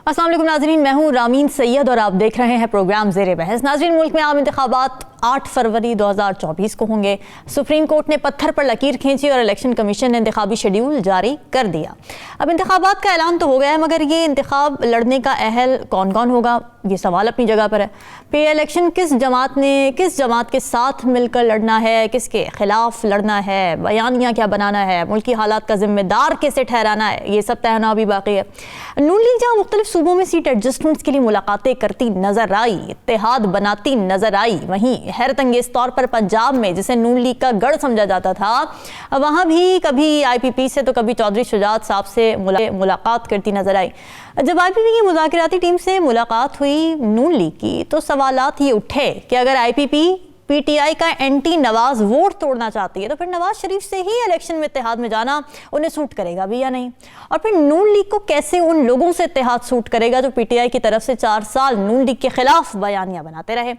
अस्सलाम वालेकुम नाज़रीन, मैं हूँ रामीन सैयद और आप देख रहे हैं प्रोग्राम ज़ेरे बहस। नाज़रीन, मुल्क में आम इंतखाबात 8 फरवरी 2024 को होंगे। सुप्रीम कोर्ट ने पत्थर पर लकीर खींची और इलेक्शन कमीशन ने इंतखाबी शेड्यूल जारी कर दिया। अब इंतखाबात का ऐलान तो हो गया है, मगर ये इंतखाब लड़ने का अहल कौन कौन होगा, ये सवाल अपनी जगह पर है। फिर इलेक्शन किस जमात के साथ मिलकर लड़ना है, किसके खिलाफ लड़ना है, बयानिया क्या बनाना है, मुल्की हालात का जिम्मेदार कैसे ठहराना है, ये सब तय होना भी बाकी है। नून लीग जहाँ मुख्तलिफ सूबों में सीट एडजस्टमेंट्स के लिए मुलाकातें करती नजर आई, इत्तेहाद बनाती नजर आई, वहीं हैरत अंगेज तौर पर पंजाब में, जिसे नून लीग का गढ़ समझा जाता था, वहाँ भी कभी IPP से तो कभी चौधरी शुजात साहब से मुलाकात करती नजर आई। जब IPP की मुज़ाकराती टीम से मुलाकात हुई नून लीग की, तो सवालात ये उठे कि अगर IPP PTI का एंटी नवाज वोट तोड़ना चाहती है तो फिर नवाज शरीफ से ही इलेक्शन में इत्तेहाद में जाना उन्हें सूट करेगा भी या नहीं, और फिर नून लीग को कैसे उन लोगों से इत्तेहाद सूट करेगा जो PTI की तरफ से 4 साल नून लीग के खिलाफ बयानियां बनाते रहे।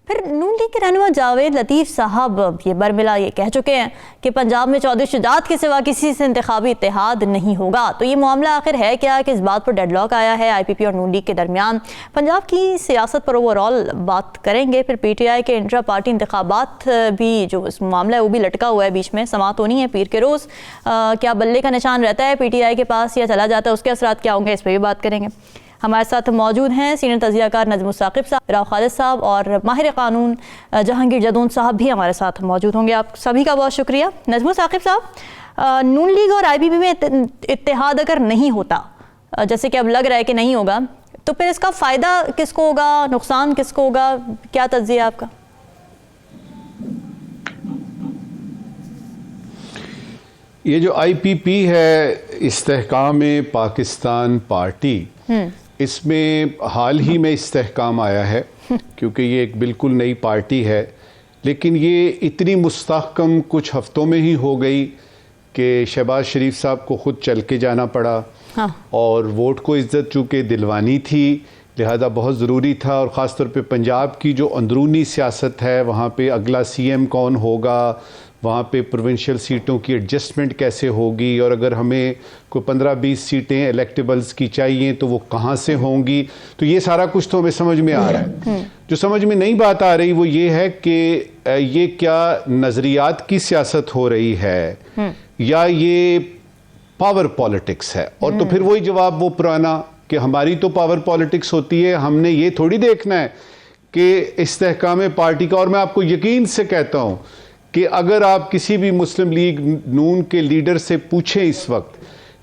फिर नून लीग के रहनुमा जावेद लतीफ़ साहब ये बरमिला ये कह चुके हैं कि पंजाब में चौधरी शुजात के सिवा किसी से इंतखाबी इत्तेहाद नहीं होगा। तो ये मामला आखिर है क्या कि इस बात पर डेडलॉक आया है IPP और नून लीग के दरमियान? पंजाब की सियासत पर ओवरऑल बात करेंगे। फिर PTI के इंट्रा पार्टी इंतखाबात भी जो इस मामला है वो भी लटका हुआ है, बीच में समात होनी है पीर के रोज़। क्या बल्ले का निशान रहता है PTI के पास या चला जाता है, उसके असरात क्या होंगे, इस पर भी बात करेंगे। हमारे साथ मौजूद हैं सीनियर तजियाकार नजमुल साकिब साहब, राव खालिद साहब और माहिर कानून जहांगीर जदून साहब भी हमारे साथ मौजूद होंगे। आप सभी का बहुत शुक्रिया। नजमुल साकिब साहब, नून लीग और IPP में इत्तेहाद अगर नहीं होता, जैसे कि अब लग रहा है कि नहीं होगा, तो फिर इसका फ़ायदा किसको होगा, नुकसान किसको होगा, क्या तज्ज़िया आपका? ये जो IPP है, इस्तेहकाम पाकिस्तान पार्टी, इसमें हाल ही में इस्तेहकाम आया है क्योंकि ये एक बिल्कुल नई पार्टी है, लेकिन ये इतनी मुस्तहकम कुछ हफ्तों में ही हो गई कि शहबाज शरीफ साहब को ख़ुद चल के जाना पड़ा। हाँ। और वोट को इज़्ज़त चूँकि दिलवानी थी, लिहाजा बहुत ज़रूरी था। और ख़ास तौर पे पंजाब की जो अंदरूनी सियासत है, वहाँ पे अगला CM कौन होगा, वहाँ पे प्रोविंशियल सीटों की एडजस्टमेंट कैसे होगी, और अगर हमें कोई 15-20 सीटें इलेक्टेबल्स की चाहिए तो वो कहाँ से होंगी, तो ये सारा कुछ तो हमें समझ में आ रहा है। जो समझ में नहीं बात आ रही वो ये है कि ये क्या नज़रियात की सियासत हो रही है या ये पावर पॉलिटिक्स है। और तो फिर वही जवाब वो पुराना कि हमारी तो पावर पॉलिटिक्स होती है, हमने ये थोड़ी देखना है कि इस्तेहकाम पार्टी का। और मैं आपको यकीन से कहता हूँ कि अगर आप किसी भी मुस्लिम लीग नून के लीडर से पूछें इस वक्त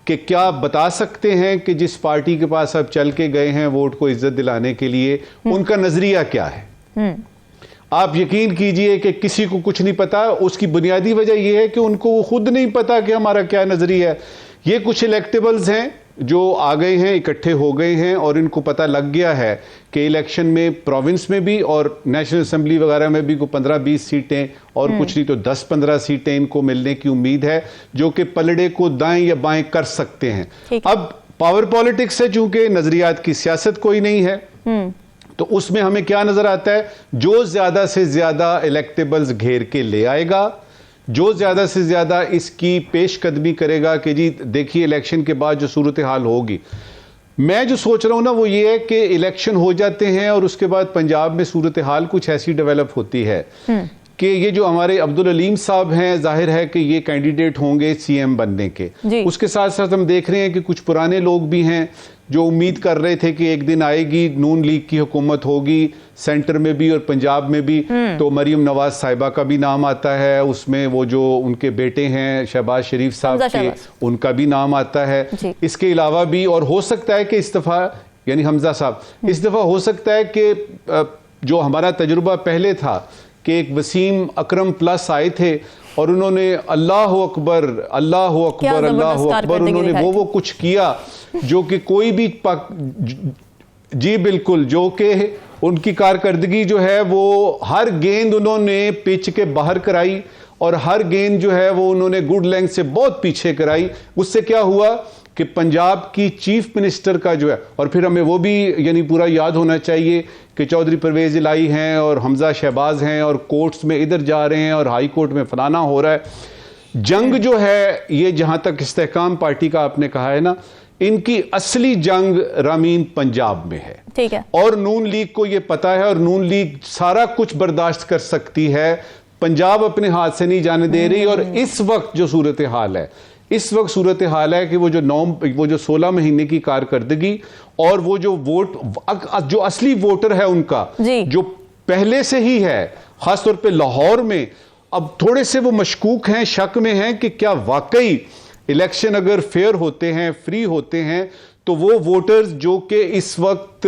कि क्या बता सकते हैं कि जिस पार्टी के पास आप चल के गए हैं वोट को इज्जत दिलाने के लिए, उनका नजरिया क्या है, आप यकीन कीजिए कि किसी को कुछ नहीं पता। उसकी बुनियादी वजह यह है कि उनको वो खुद नहीं पता कि हमारा क्या नजरिया है। ये कुछ इलेक्टेबल्स हैं जो आ गए हैं, इकट्ठे हो गए हैं, और इनको पता लग गया है कि इलेक्शन में प्रोविंस में भी और नेशनल असेंबली वगैरह में भी को 15-20 सीटें और कुछ नहीं तो 10-15 सीटें इनको मिलने की उम्मीद है, जो कि पलड़े को दाएं या बाएं कर सकते हैं। अब पावर पॉलिटिक्स है, चूंकि नजरियात की सियासत कोई नहीं है, तो उसमें हमें क्या नजर आता है, जो ज्यादा से ज्यादा इलेक्टेबल्स घेर के ले आएगा, जो ज़्यादा से ज़्यादा इसकी पेशकदमी करेगा कि जी देखिए इलेक्शन के बाद जो सूरत हाल होगी। मैं जो सोच रहा हूँ ना वो ये है कि इलेक्शन हो जाते हैं और उसके बाद पंजाब में सूरत हाल कुछ ऐसी डेवलप होती है कि ये जो हमारे अब्दुल अलीम साहब हैं, जाहिर है कि ये कैंडिडेट होंगे CM बनने के। उसके साथ साथ हम देख रहे हैं कि कुछ पुराने लोग भी हैं जो उम्मीद कर रहे थे कि एक दिन आएगी नून लीग की हुकूमत होगी, सेंटर में भी और पंजाब में भी। तो मरीम नवाज साहिबा का भी नाम आता है उसमें, वो जो उनके बेटे हैं शहबाज शरीफ साहब के, उनका भी नाम आता है। इसके अलावा भी, और हो सकता है कि इस दफ़ा यानी हमजा साहब, इस दफ़ा हो सकता है कि जो हमारा तजुर्बा पहले था कि एक वसीम अकरम प्लस आए थे और उन्होंने अल्लाह अकबर अल्लाह अकबर अल्लाह अकबर, उन्होंने वो कुछ किया जो कि कोई भी जी बिल्कुल, जो कि उनकी कारकर्दगी जो है वो हर गेंद उन्होंने पिच के बाहर कराई और हर गेंद जो है वो उन्होंने गुड लेंथ से बहुत पीछे कराई। उससे क्या हुआ कि पंजाब की चीफ मिनिस्टर का जो है, और फिर हमें वो भी यानी पूरा याद होना चाहिए कि चौधरी परवेज इलाही हैं और हमजा शहबाज हैं और कोर्ट्स में इधर जा रहे हैं और हाई कोर्ट में फलाना हो रहा है। जंग जो है ये, जहां तक इस्तेहकाम पार्टी का आपने कहा है ना, इनकी असली जंग रामीन पंजाब में है। ठीक है। और नून लीग को यह पता है और नून लीग सारा कुछ बर्दाश्त कर सकती है, पंजाब अपने हाथ से नहीं जाने दे रही। और इस वक्त जो सूरत हाल है, इस वक्त सूरत हाल है कि वो जो 16 महीने की कारकर्दगी और वो जो वोट, जो असली वोटर है उनका जो पहले से ही है, खासतौर पे लाहौर में, अब थोड़े से वो मशकूक हैं, शक में हैं कि क्या वाकई इलेक्शन अगर फेयर होते हैं, फ्री होते हैं, तो वो वोटर्स जो कि इस वक्त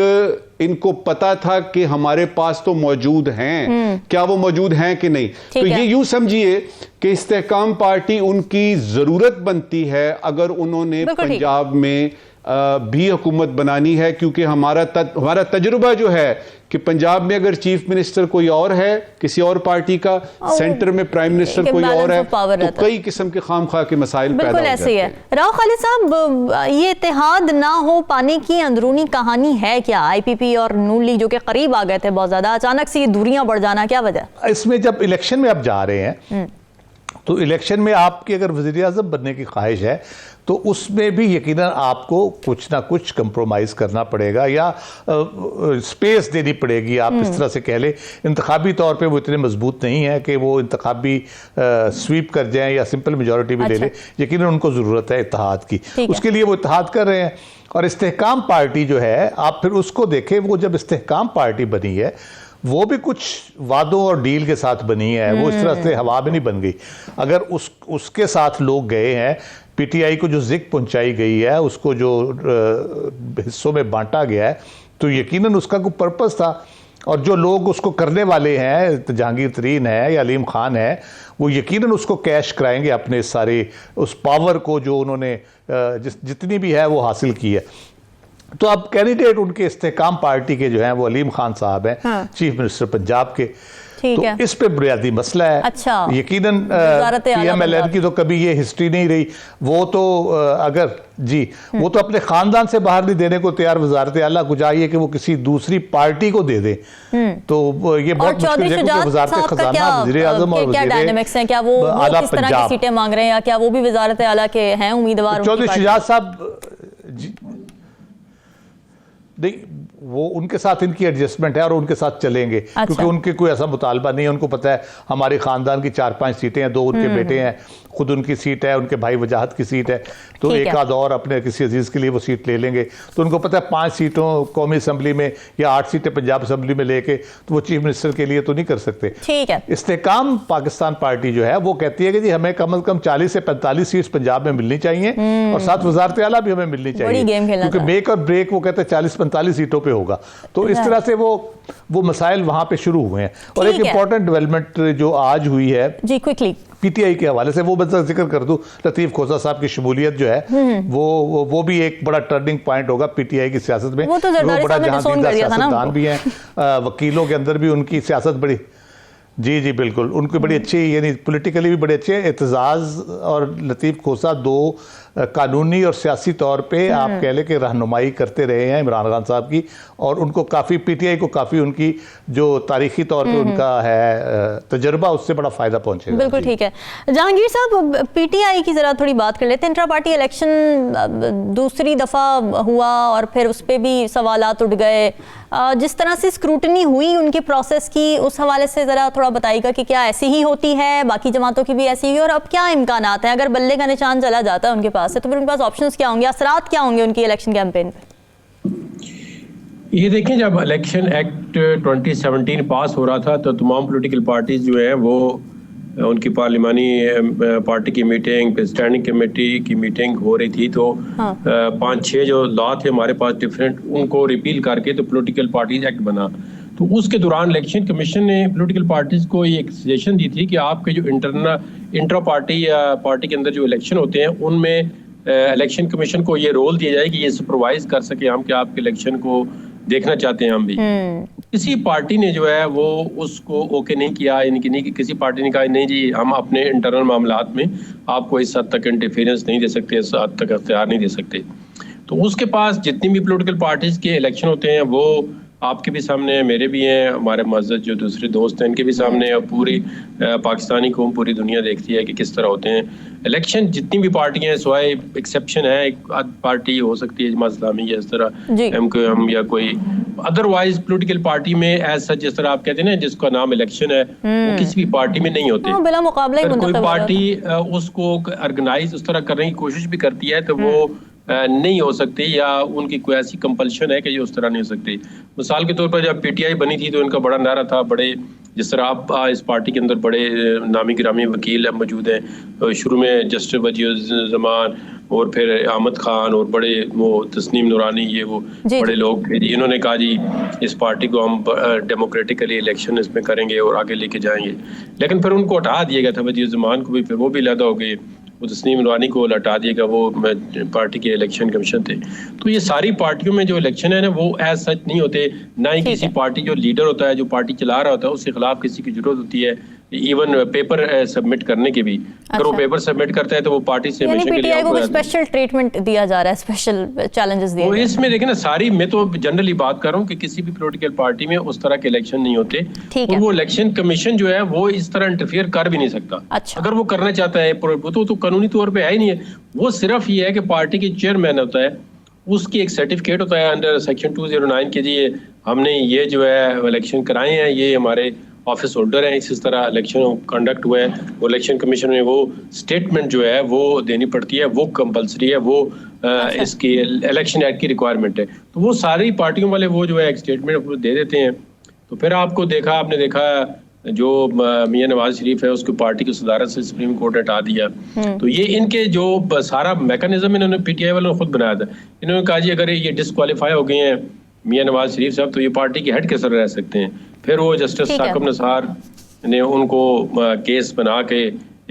इनको पता था कि हमारे पास तो मौजूद हैं, क्या वो मौजूद हैं कि नहीं। तो ये यूं समझिए कि इस्तेहकाम पार्टी उनकी जरूरत बनती है अगर उन्होंने पंजाब में भी हुकूमत बनानी है, क्योंकि हमारा तजुर्बा जो है कि पंजाब में अगर चीफ मिनिस्टर कोई और है किसी और पार्टी का, सेंटर में प्राइम मिनिस्टर कोई और है, तो कई किस्म के खामखा के मसाइल पैदा हो जाते हैं। बिल्कुल ऐसे ही है। राव खालिद साहब, ये इत्तेहाद ना हो पाने की अंदरूनी कहानी है क्या? आईपीपी और नून लीग जो के करीब आ गए थे बहुत ज्यादा, अचानक से ये दूरियां बढ़ जाना, क्या वजह? इसमें जब इलेक्शन में आप जा रहे हैं तो इलेक्शन में आपकी अगर वज़ीर आज़म बनने की ख्वाहिश है तो उसमें भी यकीनन आपको कुछ ना कुछ कंप्रोमाइज़ करना पड़ेगा या स्पेस देनी पड़ेगी। आप इस तरह से कह लें, इंतखाबी तौर पे वो इतने मजबूत नहीं है कि वो इंतखाबी स्वीप कर जाएं या सिंपल मेजॉरिटी भी ले लें। यकीनन उनको ज़रूरत है इत्तेहाद की, उसके लिए वो इत्तेहाद कर रहे हैं। और इस्तेहकाम पार्टी जो है, आप फिर उसको देखें, वो जब इस्तेहकाम पार्टी बनी है वो भी कुछ वादों और डील के साथ बनी है, वो इस तरह से हवा में नहीं बन गई। अगर उसके साथ लोग गए हैं, पीटीआई को जो ज़िक पहुंचाई गई है, उसको जो हिस्सों में बांटा गया है, तो यकीनन उसका कोई पर्पस था। और जो लोग उसको करने वाले हैं, जहांगीर तरीन है या अलीम खान है, वो यकीनन उसको कैश कराएंगे अपने सारे उस पावर को जो उन्होंने जितनी भी है वो हासिल की है। तो अब कैंडिडेट उनके इस्तेहकाम पार्टी के जो हैं वो अलीम खान साहब हैं, चीफ मिनिस्टर पंजाब के। तो इस पे बुनियादी मसला है। अच्छा। यकीनन पीएमएलएन की तो कभी ये हिस्ट्री नहीं रही। वो तो अगर वो तो अपने खानदान से बाहर नहीं देने को तैयार, वजारत आला को चाहिए कि वो किसी दूसरी पार्टी को दे दे। तो ये बहुत मुश्किल है कि वजारत खजाना, वज़ीर आज़म और क्या डायनामिक्स हैं, क्या वो किस तरह की सीटें मांग रहे हैं, या क्या वो भी वजारत आला के हैं उम्मीदवार? चौधरी शुजात साहब नहीं, वो उनके साथ इनकी एडजस्टमेंट है और उनके साथ चलेंगे। अच्छा। क्योंकि उनके कोई ऐसा मुतालबा नहीं है, उनको पता है हमारे खानदान की 4-5 सीटें हैं, 2 उनके बेटे हैं, खुद उनकी सीट है, उनके भाई वजाहत की सीट है, तो एक आध और अपने किसी अजीज के लिए वो सीट ले लेंगे। तो उनको पता है 5 सीटों कौमी असम्बली में या 8 सीटें पंजाब असम्बली में लेके तो वो चीफ मिनिस्टर के लिए तो नहीं कर सकते। ठीक है। इस्तेहकाम पाकिस्तान पार्टी जो है वो कहती है कि जी हमें कम से कम 40 से 45 सीट पंजाब में मिलनी चाहिए और साथ वजारत आला भी हमें मिलनी चाहिए, क्योंकि मेक और ब्रेक वो कहते हैं 40-45 सीटों पे होगा। तो इस तरह से वो मसाइल वहां पे शुरू हुए हैं। और एक इंपॉर्टेंट डेवलपमेंट जो आज हुई है जी, क्विकली पीटीआई के हवाले से, वो बस जिक्र कर दूं, लतीफ खोसा साहब की शमूलियत जो है वो भी एक बड़ा टर्निंग पॉइंट होगा पीटीआई की सियासत में। वो तो बड़ा जहांगीरदार सियासतदान भी हैं, वकीलों के अंदर भी उनकी सियासत बड़ी, जी बिल्कुल, उनकी बड़ी अच्छी, यानी पॉलिटिकली भी बड़े अच्छे। एतजाज़ और लतीफ़ खोसा 2 कानूनी और सियासी तौर पे आप कह लें कि रहनुमाई करते रहे हैं इमरान खान साहब की, और उनको काफ़ी पीटीआई को काफ़ी उनकी जो तारीखी तौर पे उनका है तजर्बा, उससे बड़ा फ़ायदा पहुंचेगा। बिल्कुल ठीक है। जहांगीर साहब, पीटीआई की ज़रा थोड़ी बात कर लेते हैं। इंट्रा पार्टी इलेक्शन दूसरी दफ़ा हुआ और फिर उस पर भी सवालात उठ गए। जिस तरह से स्क्रूटनी हुई उनके प्रोसेस की, उस हवाले से ज़रा थोड़ा बताइएगा कि क्या ऐसी ही होती है, बाकी जमातों की भी ऐसी ही, और अब क्या इम्कानात हैं अगर बल्ले का निशान चला जाता है उनके पास से, तो फिर उनके पास ऑप्शंस क्या होंगे, असरात क्या होंगे उनकी इलेक्शन कैंपेन पे? ये देखें, जब इलेक्शन एक्ट 2017 पास हो रहा था तो तमाम पॉलिटिकल पार्टीज जो हैं वो उनकी पार्लिमानी पार्टी की मीटिंग, स्टैंडिंग कमेटी की मीटिंग हो रही थी, तो 5-6 जो लॉ थे हमारे पास डिफरेंट, उनको रिपील करके तो पॉलिटिकल पार्टीज एक्ट बना। तो उसके दौरान इलेक्शन कमीशन ने पॉलिटिकल पार्टीज को ये एक सजेशन दी थी कि आपके जो इंट्रा पार्टी या पार्टी के अंदर जो इलेक्शन होते हैं उनमें इलेक्शन कमीशन को ये रोल दिया जाए कि ये सुपरवाइज कर सके हम, कि आपके इलेक्शन को देखना चाहते हैं हम भी। किसी पार्टी ने जो है वो उसको ओके नहीं किया, यानी कि नहीं कि किसी पार्टी ने कहा नहीं जी हम अपने इंटरनल मामलात में आपको इस हद तक इंटरफेरेंस नहीं दे सकते, इस हद तक अख्तियार नहीं दे सकते। तो उसके पास जितनी भी पॉलिटिकल पार्टीज के इलेक्शन होते हैं वो आपके भी सामने है, मेरे भी हैं, हमारे मस्जिद जो दूसरे दोस्त हैं इनके भी सामने है, और पूरी पाकिस्तानी कौम, पूरी दुनिया देखती है कि किस तरह होते हैं इलेक्शन। जितनी भी पार्टियां हैं, सिवाय एक्सेप्शन है, एक आध पार्टी हो सकती है जमात इस्लामी या इस तरह MQM या कोई अदरवाइज पॉलिटिकल पार्टी में एज सच, जिस तरह आप कहते हैं ना जिसका नाम इलेक्शन है, वो किसी भी पार्टी में नहीं होते। बिला मुकाबला ही कोई पार्टी उसको ऑर्गेनाइज उस तरह करने की कोशिश भी करती है तो वो नहीं हो सकती, या उनकी कोई ऐसी कंपल्शन है कि ये उस तरह नहीं हो सकती। मिसाल के तौर पर जब PTI बनी थी तो इनका बड़ा नारा था, बड़े जिस तरह आप इस पार्टी के अंदर बड़े नामी गिरामी वकील मौजूद हैं, शुरू में जस्टिस वजीर-उज़-ज़मान और फिर अहमद खान और बड़े वो तस्नीम नूरानी, ये वो बड़े लोग थे जी, इन्होंने कहा जी इस पार्टी को हम डेमोक्रेटिकली इलेक्शन इसमें करेंगे और आगे लेके जाएंगे। लेकिन फिर उनको हटा दिया गया था, वजीर-उज़-ज़मान को भी, फिर वो भी अलहदा हो गए, वो तस्नीम नूरानी को हटा दिएगा, वो पार्टी के इलेक्शन कमीशन थे। तो ये सारी पार्टियों में जो इलेक्शन है ना वो एज सच नहीं होते, ना ही किसी पार्टी जो लीडर होता है, जो पार्टी चला रहा होता है, उसके खिलाफ किसी की जरूरत होती है इवन पेपर सबमिट करने के भी। अगर वो पेपर सबमिट करता है तो वो पार्टी से हमेशा के लिए PTI को स्पेशल ट्रीटमेंट दिया जा रहा है, स्पेशल चैलेंजेस दिए जा रहे हैं। इसमें देखिए ना, सारी मैं तो जनरली बात कर रहा हूँ कि किसी भी पॉलिटिकल पार्टी में उस तरह के इलेक्शन नहीं होते, और वो इलेक्शन कमीशन जो है वो इस तरह इंटरफियर कर भी नहीं सकता। अगर वो करना चाहता है वो तो कानूनी तौर पर है ही नहीं है, वो सिर्फ ये है कि पार्टी की चेयरमैन होता है, उसकी एक सर्टिफिकेट होता है अंडर सेक्शन 209 के जी, हमने ये जो है इलेक्शन कराए हैं, ये हमारे ऑफिस होल्डर हैं, इस तरह इलेक्शन कंडक्ट हुआ है। वो इलेक्शन कमीशन में वो स्टेटमेंट जो है वो देनी पड़ती है, वो कंपलसरी है, वो इसकी इलेक्शन एक्ट की रिक्वायरमेंट है। तो वो सारी पार्टियों वाले वो जो है एक स्टेटमेंट दे देते हैं। तो फिर आपने देखा जो मियां नवाज शरीफ है उसको पार्टी की सदारत से सुप्रीम कोर्ट हटा दिया। तो ये इनके जो सारा मैकेनिज्म इन्होंने PTI वालों ने खुद बनाया था। इन्होंने कहा जी अगर ये डिस्क्वालीफाई हो गए हैं मियां नवाज शरीफ साहब तो ये पार्टी के हेड कैसे रह सकते हैं। फिर वो जस्टिस साकिब निसार ने उनको केस बना के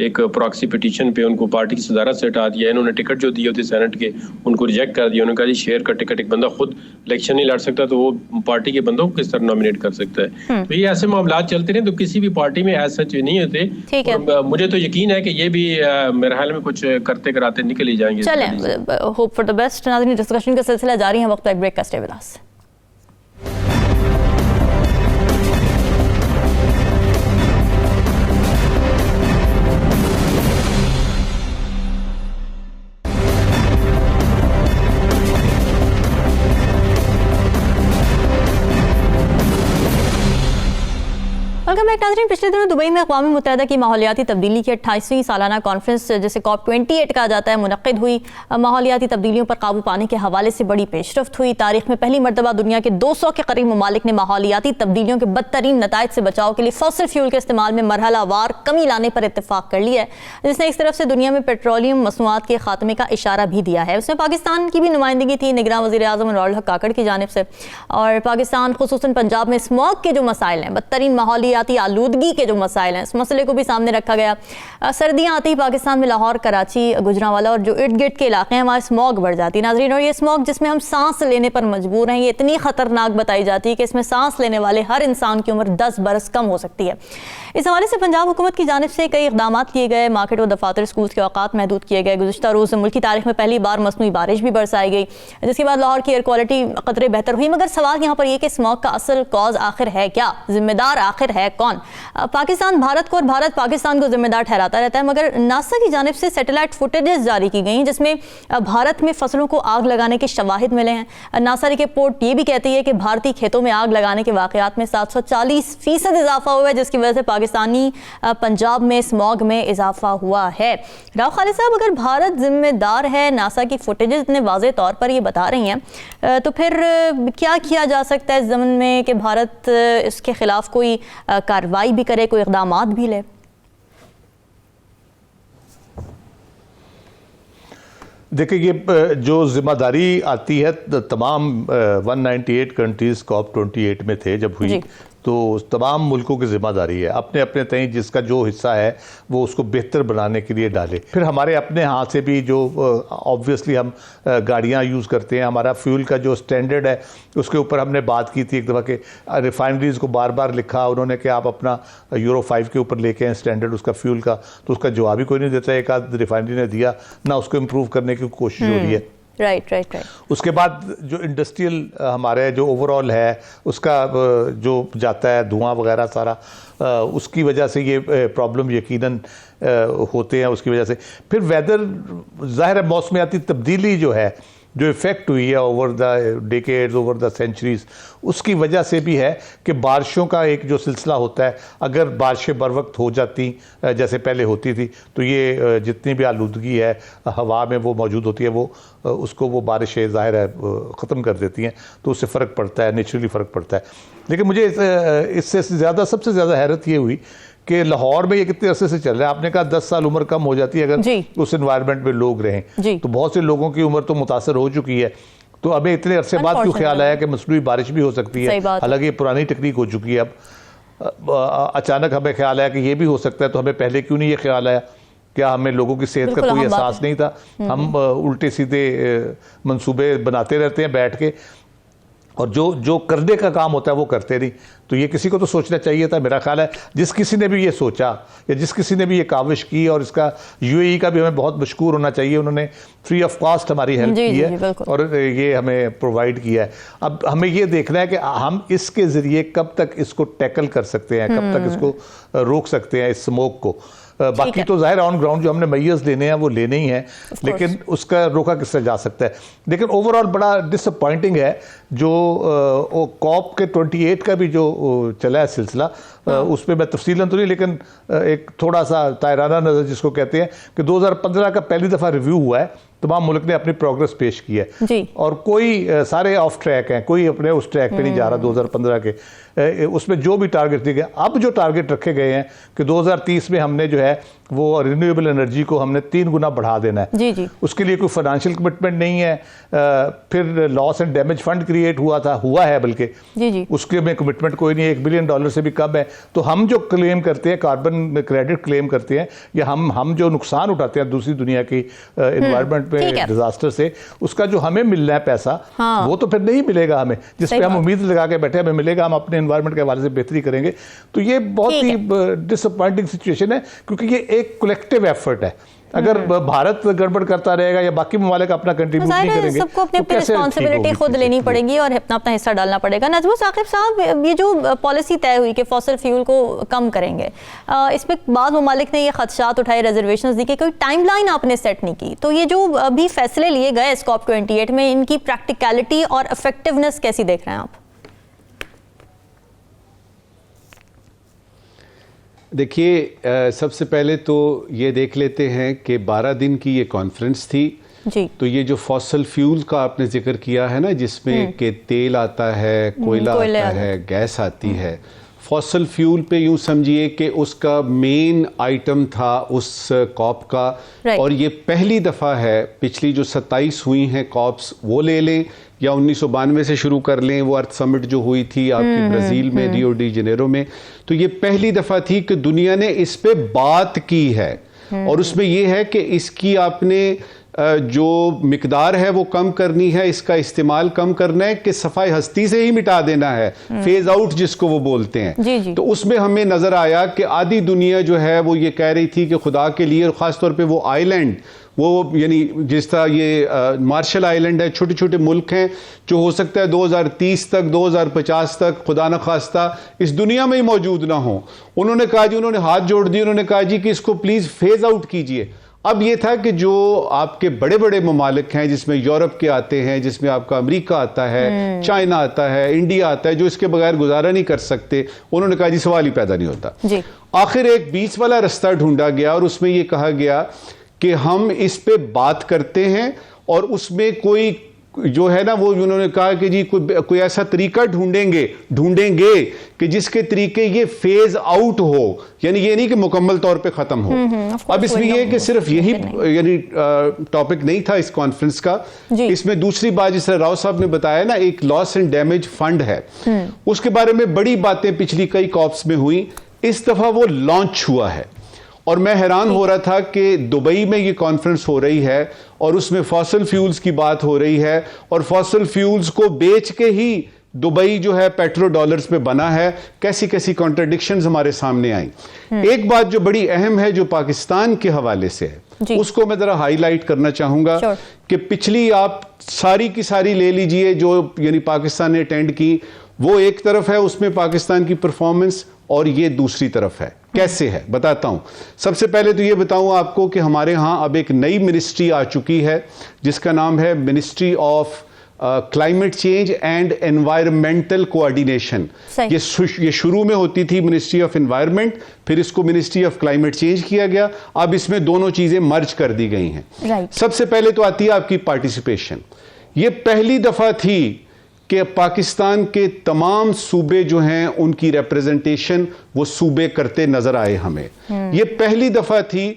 एक प्रॉक्सी पिटीशन पे उनको पार्टी की सदारत से हटा दिया। इन्होंने टिकट जो दिए होते सेनेट के उनको रिजेक्ट कर दिया। उन्होंने कहा जी शेयर का टिकट एक बंदा खुद इलेक्शन नहीं लड़ सकता तो वो पार्टी के बंदों को किस तरह नॉमिनेट कर सकता है। तो ये ऐसे मामला चलते रहे तो किसी भी पार्टी में ऐसा सच नहीं होते। मुझे तो यकीन है कि ये भी मेरे ख्याल में कुछ करते कराते निकल ही जाएंगे। चलें, होप फॉर द बेस्ट। नाज़रीन, डिस्कशन का सिलसिला जारी है, वक्त एक ब्रेक का, stay with us. Welcome back नाज़रीन। पिछले दिनों दुबई में अक़वाम मुत्तहिदा की माहौलियाती तब्दीली की 28वीं सालाना कॉन्फ्रेंस जिसे COP28 कहा जाता है मुनक़्क़िद हुई। माहौलियाती तब्दीलियों पर काबू पाने के हवाले से बड़ी पेशरफ्त हुई। तारीख में पहली मरतबा दुनिया के 200 के करीब ममालिक ने माहौलियाती तब्दीलियों के बदतरीन नताइज से बचाव के लिए फॉसिल फ्यूल के इस्तेमाल में मरहलावार कमी लाने पर इत्तेफाक कर लिया है, जिसने एक तरफ से दुनिया में पेट्रोलियम मसनूआत के खात्मे का इशारा भी दिया है। उसमें पाकिस्तान की भी नुमाइंदगी थी निगरान वज़ीर आज़म अनुरुल हक काकड़ की जानिब से। और पाकिस्तान खुसूसन पंजाब में स्मॉग के जो मसाइल हैं, बदतरीन माहौलियाती आलूदगी के जो मसाइल हैं, इस मसले को भी सामने रखा गया। सर्दियाँ आती ही पाकिस्तान में लाहौर, कराची, गुजरांवाला और जो इर्द गिर्द के इलाके हैं वहाँ स्मॉग बढ़ जाती है नाजरीन। और ये स्मॉग जिसमें हम सांस लेने पर मजबूर हैं, ये इतनी ख़तरनाक बताई जाती है कि इसमें सांस लेने वाले हर इंसान की उम्र 10 बरस कम हो सकती है। इस हवाले से पंजाब हुकूमत की जानिब से कई इक़दाम लिए गए। मार्केट व दफातर स्कूल के औकात महदूद किए गए। गुज़िश्ता रोज़ मुल्क की तारीख में पहली बार मसनूई बारिश भी बरसाई गई, जिसके बाद लाहौर की एयर क्वालिटी कतरे बेहतर हुई। मगर सवाल यहाँ पर यह कि स्मॉग का असल कॉज आखिर है क्या, जिम्मेदार आखिर है कौन? पाकिस्तान भारत को और भारत पाकिस्तान को जिम्मेदार ठहराता रहता है, मगर नासा की जानिब से सैटेलाइट फुटेजेस जारी की गई जिसमें भारत में फसलों को आग लगाने के शवाहिद मिले हैं। नासा की रिपोर्ट ये भी कहती है कि भारतीय खेतों में आग लगाने के वाक़यात में 740% इजाफा हुआ है, जिसकी वजह से पाकिस्तानी पंजाब में स्मॉग में इजाफा हुआ है। राव खालिद साहब, अगर भारत जिम्मेदार है, नासा की फुटेजेस इतने वाज़े तौर पर ये बता रही हैं, तो फिर क्या किया जा सकता है इस ज़मन में कि भारत इसके खिलाफ कोई कार्रवाई भी करे, कोई इक़दामात भी ले? देखिए, ये जो जिम्मेदारी आती है तमाम 198 कंट्रीज़ COP28 में थे जब हुई, तो तमाम मुल्कों की जिम्मेदारी है अपने अपने तय जिसका जो हिस्सा है वो उसको बेहतर बनाने के लिए डाले। फिर हमारे अपने हाथ से भी जो ऑब्वियसली हम गाड़ियाँ यूज़ करते हैं, हमारा फ्यूल का जो स्टैंडर्ड है उसके ऊपर हमने बात की थी एक दफ़ा के रिफाइनरीज़ को बार बार लिखा उन्होंने कि आप अपना यूरो 5 के ऊपर लेके आए स्टैंडर्ड उसका फ्यूल का, तो उसका जवाब ही कोई नहीं देता। एक आध रिफाइनरी ने दिया ना, उसको इम्प्रूव करने की कोशिश हो रही है। Right right right. उसके बाद जो इंडस्ट्रियल हमारे जो ओवरऑल है उसका जो जाता है धुआं वगैरह सारा, उसकी वजह से ये प्रॉब्लम यकीनन होते हैं। उसकी वजह से फिर वेदर, ज़ाहिर है मौसमियाती तब्दीली जो है, जो इफ़ेक्ट हुई है over the decades, over the centuries, उसकी वजह से भी है कि बारिशों का एक जो सिलसिला होता है, अगर बारिशें बर वक्त हो जाती जैसे पहले होती थी तो ये जितनी भी आलूदगी है हवा में वो मौजूद होती है, वो उसको वो बारिशें ज़ाहिर है ख़त्म कर देती हैं, तो उससे फ़र्क पड़ता है, नेचुरली फ़र्क पड़ता है। लेकिन मुझे इससे ज़्यादा, सबसे ज़्यादा हैरत ये हुई कि लाहौर में ये कितने अरसे से चल रहा है। आपने कहा 10 साल उम्र कम हो जाती है अगर उस एनवायरनमेंट में लोग रहें, तो बहुत से लोगों की उम्र तो मुतासर हो चुकी है। तो हमें इतने अरसे बाद क्यों ख्याल आया कि मसनूई बारिश भी हो सकती है, हालांकि ये पुरानी टेक्निक हो चुकी है। अब अचानक हमें ख्याल आया कि ये भी हो सकता है, तो हमें पहले क्यों नहीं ये ख्याल आया? क्या हमें लोगों की सेहत का कोई एहसास नहीं था? हम उल्टे सीधे मंसूबे बनाते रहते हैं बैठ के, और जो करने का काम होता है वो करते नहीं। तो ये किसी को तो सोचना चाहिए था। मेरा ख्याल है जिस किसी ने भी ये सोचा या जिस किसी ने भी ये काविश की, और इसका यूएई का भी हमें बहुत मशकूर होना चाहिए, उन्होंने फ्री ऑफ कॉस्ट हमारी हेल्प की है और ये हमें प्रोवाइड किया है। अब हमें ये देखना है कि हम इसके ज़रिए कब तक इसको टैकल कर सकते हैं, कब तक इसको रोक सकते हैं, इस स्मोक को। बाकी तो ज़ाहिर ऑन ग्राउंड जो हमने मेजर्स लेने हैं वो लेने ही हैं, लेकिन उसका रोका किस तरह जा सकता है। लेकिन ओवरऑल बड़ा डिसअपॉइंटिंग है जो कॉप के 28 का भी जो चला है सिलसिला, उसमें मैं तफसीलन तो नहीं, लेकिन एक थोड़ा सा तायराना नज़र जिसको कहते हैं कि 2015 का पहली दफ़ा रिव्यू हुआ है, तमाम मुल्क ने अपनी प्रोग्रेस पेश की है और कोई सारे ऑफ ट्रैक हैं, कोई अपने उस ट्रैक पे नहीं जा रहा 2015 के। उसमें जो भी टारगेट दिए गए, अब जो टारगेट रखे गए हैं कि 2030 में हमने जो है वो रिन्यूएबल एनर्जी को हमने 3 गुना बढ़ा देना है। जी। उसके लिए कोई फाइनेंशियल कमिटमेंट नहीं है। फिर loss and damage fund create हुआ है बल्कि उसके में कमिटमेंट कोई नहीं है, $1 बिलियन से भी कम है। तो हम जो क्लेम करते हैं, कार्बन क्रेडिट क्लेम करते हैं, या हम जो नुकसान उठाते हैं दूसरी दुनिया की एनवायरनमेंट में डिजास्टर से, उसका जो हमें मिलना है पैसा, वो तो फिर नहीं मिलेगा हमें, जिस पे हम उम्मीद लगा के बैठे हमें मिलेगा, हम अपने एनवायरनमेंट के हवाले से बेहतरी करेंगे। तो ये बहुत ही डिसअपॉइंटिंग सिचुएशन है, क्योंकि ये एक कलेक्टिव एफर्ट है। अगर भारत गड़बड़ करता रहेगा या बाकी ममालिक अपना कंट्रीब्यूट नहीं करेंगे, सबको अपनी रिस्पॉन्सिबिलिटी खुद लेनी पड़ेगी और अपना हिस्सा डालना पड़ेगा। नजमुल साकिब साहब, ये जो पॉलिसी तय हुई कि फॉसिल फ्यूल को कम करेंगे, इसमें बाद ममालिक ने ये खदशात उठाए, रिजर्वेशंस दी कि कोई टाइमलाइन आपने सेट नहीं की, तो ये जो अभी फैसले लिए गए स्कॉप 28 में, इनकी प्रैक्टिकलिटी और इफेक्टिवनेस कैसी देख रहे हैं आप? देखिए, सबसे पहले तो ये देख लेते हैं कि 12 दिन की ये कॉन्फ्रेंस थी जी। तो ये जो फॉसल फ्यूल का आपने जिक्र किया है ना, जिसमें कि तेल आता है, कोयला आता है, गैस आती है, फॉसल फ्यूल पे यूं समझिए कि उसका मेन आइटम था उस कॉप का। और ये पहली दफ़ा है, पिछली जो 27 हुई हैं कॉप्स वो ले लें या 1992 से शुरू कर लें, वो अर्थ समिट जो हुई थी आपकी ब्राज़ील में, रियो डी जेनेरो में, तो ये पहली दफ़ा थी कि दुनिया ने इस पे बात की है। और उसमें ये है कि इसकी आपने जो मिकदार है वो कम करनी है, इसका इस्तेमाल कम करना है, कि सफाई हस्ती से ही मिटा देना है, फेज आउट जिसको वो बोलते हैं। तो उसमें हमें नजर आया कि आधी दुनिया जो है वो ये कह रही थी कि खुदा के लिए, और खासतौर पे वो आइलैंड, वो यानी जिस तरह ये मार्शल आइलैंड है, छोटे छोटे मुल्क हैं जो हो सकता है 2030 तक, 2050 तक खुदा न खास्ता इस दुनिया में ही मौजूद ना हो, उन्होंने कहा जी, उन्होंने हाथ जोड़ दिए, उन्होंने कहा जी कि इसको प्लीज फेज आउट कीजिए। अब ये था कि जो आपके बड़े बड़े ममालिक हैं, जिसमें यूरोप के आते हैं, जिसमें आपका अमेरिका आता है, चाइना आता है, इंडिया आता है, जो इसके बगैर गुजारा नहीं कर सकते, उन्होंने कहा जी सवाल ही पैदा नहीं होता जी। आखिर एक बीच वाला रास्ता ढूंढा गया और उसमें यह कहा गया कि हम इस पे बात करते हैं, और उसमें कोई जो है ना, वो उन्होंने कहा कि जी कोई ऐसा तरीका ढूंढेंगे कि जिसके तरीके ये फेज आउट हो, यानी ये नहीं कि मुकम्मल तौर पे खत्म हो। अब इसमें ये कि सिर्फ यही यानी टॉपिक नहीं था इस कॉन्फ्रेंस का, इसमें दूसरी बात जिस तरह राव साहब ने बताया ना, एक लॉस एंड डैमेज फंड है, उसके बारे में बड़ी बातें पिछली कई कॉप्स में हुई, इस दफा वो लॉन्च हुआ है। और मैं हैरान हो रहा था कि दुबई में ये कॉन्फ्रेंस हो रही है और उसमें फॉसल फ्यूल्स की बात हो रही है, और फॉसल फ्यूल्स को बेच के ही दुबई जो है पेट्रो डॉलर्स में बना है। कैसी कैसी कॉन्ट्रडिक्शंस हमारे सामने आई। एक बात जो बड़ी अहम है, जो पाकिस्तान के हवाले से है, जी। उसको मैं जरा हाईलाइट करना चाहूंगा Sure. कि पिछली आप सारी की सारी ले लीजिए जो यानी पाकिस्तान ने अटेंड की, वो एक तरफ है, उसमें पाकिस्तान की परफॉर्मेंस, और ये दूसरी तरफ है। कैसे है बताता हूं। सबसे पहले तो ये बताऊं आपको कि हमारे यहां अब एक नई मिनिस्ट्री आ चुकी है जिसका नाम है ministry of climate change and environmental coordination. ये शुरू में होती थी मिनिस्ट्री ऑफ एनवायरमेंट, फिर इसको मिनिस्ट्री ऑफ क्लाइमेट चेंज किया गया, अब इसमें दोनों चीजें मर्ज कर दी गई हैं। Right. सबसे पहले तो आती है आपकी पार्टिसिपेशन। ये पहली दफा थी कि पाकिस्तान के तमाम सूबे जो हैं उनकी रिप्रेजेंटेशन वो सूबे करते नजर आए हमें। ये पहली दफा थी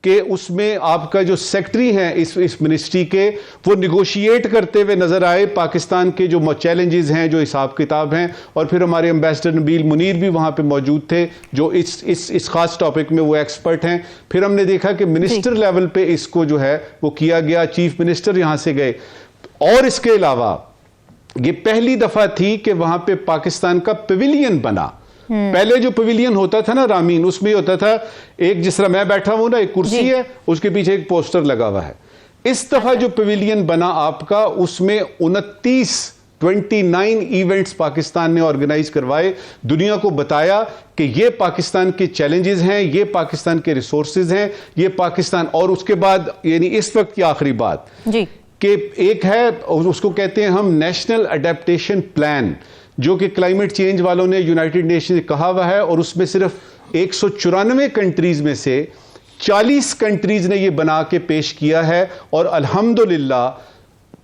कि उसमें आपका जो सेक्रेटरी हैं इस मिनिस्ट्री के, वो निगोशिएट करते हुए नजर आए पाकिस्तान के जो चैलेंजेस हैं, जो हिसाब किताब हैं। और फिर हमारे एम्बेसडर नबील मुनीर भी वहां पे मौजूद थे जो इस खास टॉपिक में वो एक्सपर्ट हैं। फिर हमने देखा कि मिनिस्टर लेवल पे इसको जो है वो किया गया, चीफ मिनिस्टर यहां से गए। और इसके अलावा ये पहली दफा थी कि वहां पे पाकिस्तान का पवेलियन बना। पहले जो पवेलियन होता था ना रामीन, उसमें होता था एक, जिस तरह मैं बैठा हूं ना, एक कुर्सी है, उसके पीछे एक पोस्टर लगा हुआ है। इस दफा जो पवेलियन बना आपका, उसमें 29 इवेंट्स पाकिस्तान ने ऑर्गेनाइज करवाए, दुनिया को बताया कि ये पाकिस्तान के चैलेंजेस हैं, ये पाकिस्तान के रिसोर्सेज हैं, ये पाकिस्तान। और उसके बाद यानी इस वक्त की आखिरी बात जी कि एक है, उसको कहते हैं हम नेशनल अडेप्टेशन प्लान, जो कि क्लाइमेट चेंज वालों ने यूनाइटेड नेशन कहा हुआ है, और उसमें सिर्फ 194 कंट्रीज में से 40 कंट्रीज ने यह बना के पेश किया है। और अल्हम्दुलिल्लाह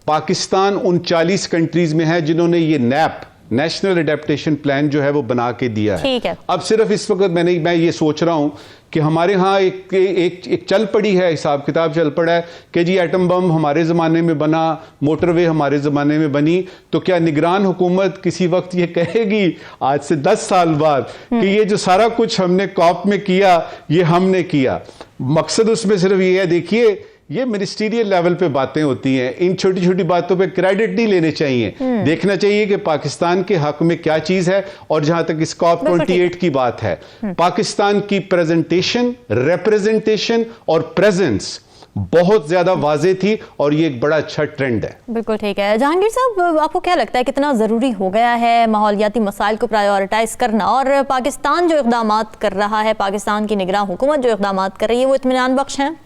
पाकिस्तान उन 40 कंट्रीज में है जिन्होंने ये नैप, नेशनल अडेप्टेशन प्लान जो है वो बना के दिया है। ठीक है। अब सिर्फ इस वक्त मैं ये सोच रहा हूं कि हमारे यहाँ एक चल पड़ी है, हिसाब किताब चल पड़ा है कि जी एटम बम हमारे ज़माने में बना, मोटरवे हमारे ज़माने में बनी, तो क्या निगरान हुकूमत किसी वक्त ये कहेगी आज से 10 साल बाद कि ये जो सारा कुछ हमने कॉप में किया ये हमने किया? मकसद उसमें सिर्फ ये है, देखिए ये मिनिस्टीरियल लेवल पे बातें होती हैं, इन छोटी छोटी बातों पे क्रेडिट नहीं लेने चाहिए, देखना चाहिए कि पाकिस्तान के हक में क्या चीज है। और जहां तक इस COP 28 की बात है, पाकिस्तान की प्रेजेंटेशन, रिप्रेजेंटेशन और प्रेजेंस बहुत ज्यादा वाजे थी, और ये एक बड़ा अच्छा ट्रेंड है। बिल्कुल ठीक है। जहांगीर साहब, आपको क्या लगता है कितना ज़रूरी हो गया है माहौलियाती मसाइल को प्रायोरिटाइज करना, और पाकिस्तान जो इक़दाम कर रहा है, पाकिस्तान की निगरान हुकूमत जो इक़दाम कर रही है, वो इत्मीनान बख्श हैं?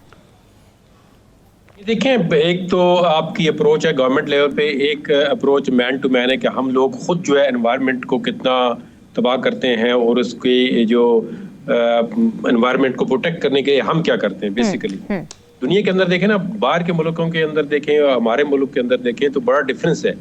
देखें, एक तो आपकी अप्रोच है गवर्नमेंट लेवल पे, एक अप्रोच मैन टू मैन है कि हम लोग खुद जो है एनवायरनमेंट को कितना तबाह करते हैं, और उसकी जो एनवायरनमेंट को प्रोटेक्ट करने के लिए हम क्या करते हैं बेसिकली। दुनिया के अंदर देखें ना, बाहर के मुल्कों के अंदर देखें, हमारे मुल्क के अंदर देखें, तो बड़ा डिफरेंस है।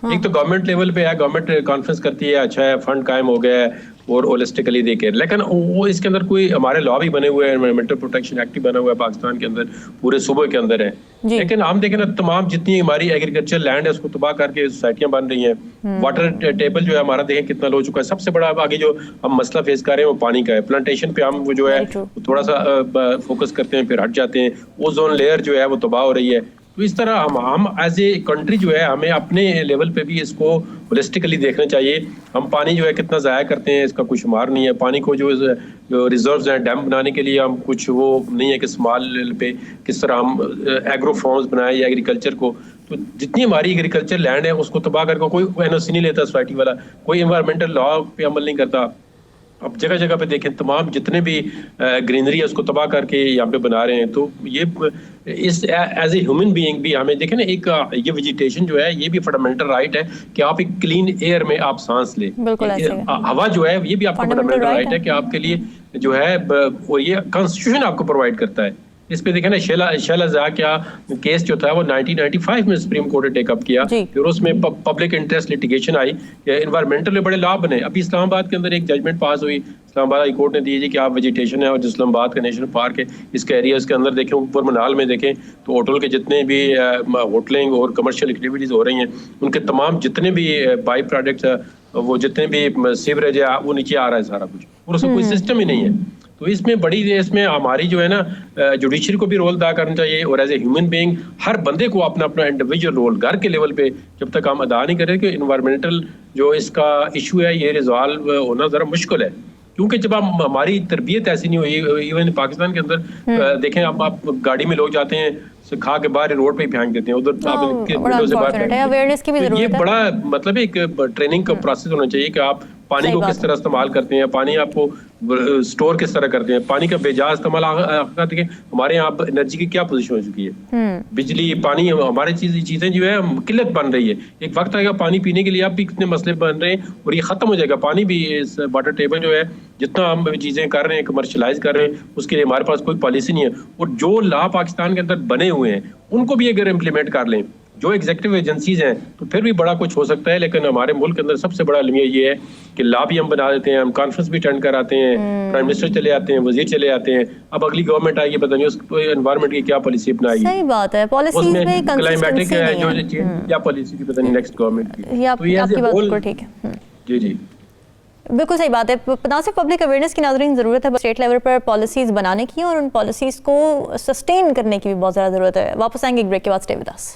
एक तो गवर्नमेंट लेवल पे है, गवर्नमेंट कॉन्फ्रेंस करती है, अच्छा है, फंड कायम हो गया है और होलिस्टिकली देखे, लेकिन वो इसके अंदर कोई हमारे लॉ भी बने हुए हैं, एनवायरमेंटल प्रोटेक्शन एक्ट भी बना हुआ है पाकिस्तान के अंदर, पूरे सूबे के अंदर है। लेकिन हम देखें ना, तमाम जितनी हमारी एग्रीकल्चर लैंड है उसको तबाह करके सोसाइटियां बन रही हैं। वाटर टेबल जो है हमारा देखें कितना लो चुका है। सबसे बड़ा आगे जो हम मसला फेस कर रहे हैं वो पानी का है। प्लांटेशन पे हम वो जो है थोड़ा सा फोकस करते हैं, फिर हट जाते हैं। ओजोन लेयर जो है वो तबाह हो रही है। तो इस तरह हम एज ए कंट्री जो है, हमें अपने लेवल पे भी इसको होलिस्टिकली देखना चाहिए। हम पानी जो है कितना ज़ाया करते हैं, इसका कुछ शुमार नहीं है। पानी को जो रिजर्व्स हैं डैम बनाने के लिए, हम कुछ वो नहीं है कि स्मॉल लेवल पे किस तरह हम एग्रो फार्म्स बनाए या एग्रीकल्चर को। तो जितनी हमारी एग्रीकल्चर लैंड है उसको तबाह करके कोई NOC नहीं लेता सोसाइटी वाला, कोई एनवायरमेंटल लॉ पे अमल नहीं करता। अब जगह जगह पे देखें, तमाम जितने भी ग्रीनरी है उसको तबाह करके यहाँ पे बना रहे हैं। तो ये इस एज ए ह्यूमन बीइंग भी हमें देखें ना, एक ये वेजिटेशन जो है ये भी फंडामेंटल राइट है कि आप एक क्लीन एयर में आप सांस लें। हवा जो है ये भी आपका फंडामेंटल राइट है कि आपके लिए जो है, और ये कॉन्स्टिट्यूशन आपको प्रोवाइड करता है। इस पे देखें ना, शैला क्या केस जो था वो 1995 में सुप्रीम कोर्ट ने टेकअप किया, फिर उसमें पब्लिक इंटरेस्ट लिटिगेशन आई, एनवायरमेंटल बड़े लॉ बने। अभी इस्लामाबाद के अंदर एक जजमेंट पास हुई, इस्लामाबाद हाई कोर्ट ने दी जी कि आप वेजिटेशन है और जो इस्लामाबाद का नेशनल पार्क है इसके एरियाज के अंदर देखें, ऊपर मनाल में देखें तो होटल के जितने भी होटलिंग और कमर्शियल एक्टिविटीज हो रही हैं, उनके तमाम जितने भी बाई प्रोडक्ट्स है, वो जितने भी सीवरेज है, वो नीचे आ रहा है सारा कुछ, और उसका कोई सिस्टम ही नहीं है। तो इसमें हमारी जो है ना, जुडिशरी को भी रोल अदा करना चाहिए, और एज ए ह्यूमन बीइंग हर बंदे को अपना अपना इंडिविजुअल रोल घर के लेवल पे जब तक हम अदा नहीं करें कि इन्वायरमेंटल जो इसका इशू है ये रिजॉल्व होना ज़रा मुश्किल है। क्योंकि जब हमारी तरबियत ऐसी नहीं हुई, इवन पाकिस्तान के अंदर देखें आप गाड़ी में लोग जाते हैं खा के बाहर रोड पे ही फेंक देते हैं, उधर विंडो से बाहर। अवेयरनेस की भी जरूरत है। ये बड़ा मतलब एक ट्रेनिंग का प्रोसेस होना चाहिए कि आप पानी को किस तरह इस्तेमाल करते हैं, पानी आपको स्टोर किस तरह करते हैं, पानी का बेजा इस्तेमाल। देखिए हमारे यहाँ एनर्जी की क्या पोजीशन हो चुकी है, बिजली पानी हमारे चीजें जो है किल्लत बन रही है। एक वक्त आएगा पानी पीने के लिए आप भी कितने मसले बन रहे हैं और ये खत्म हो जाएगा। पानी भी इस वाटर टेबल जो है जितना हम चीजें कर रहे हैं कमर्शलाइज कर रहे हैं उसके लिए हमारे पास कोई पॉलिसी नहीं है। और जो लॉ पाकिस्तान के अंदर बने हुए हैं उनको भी अगर इम्प्लीमेंट कर लें, जो एग्जीक्यूटिव एजेंसीज हैं, तो फिर भी बड़ा कुछ हो सकता है। लेकिन हमारे मुल्क के अंदर सबसे बड़ा अलमिया ये है कि लॉ भी हम बना देते हैं, हम कॉन्फ्रेंस भी अटेंड कराते हैं, प्राइम मिनिस्टर चले आते हैं, वजीर चले आते हैं। अब अगली गवर्नमेंट आएगी, पता नहीं उस एनवायरनमेंट की क्या पॉलिसी अपनाएगी। सही बात है, पॉलिसीज में क्लाइमेटिक कंसिस्टेंसी जो क्या पॉलिसी की पता नहीं नेक्स्ट गवर्नमेंट की। ये आपकी बात बिल्कुल ठीक है। जी जी बिल्कुल सही बात है। ना सिर्फ पब्लिक अवेयरनेस की नाज़रीन ज़रूरत है, स्टेट लेवल पर पॉलिसीज़ बनाने की और उन पॉलिसीज़ को सस्टेन करने की भी बहुत ज़्यादा ज़रूरत है। वापस आएंगे एक ब्रेक के बाद, स्टे विद अस।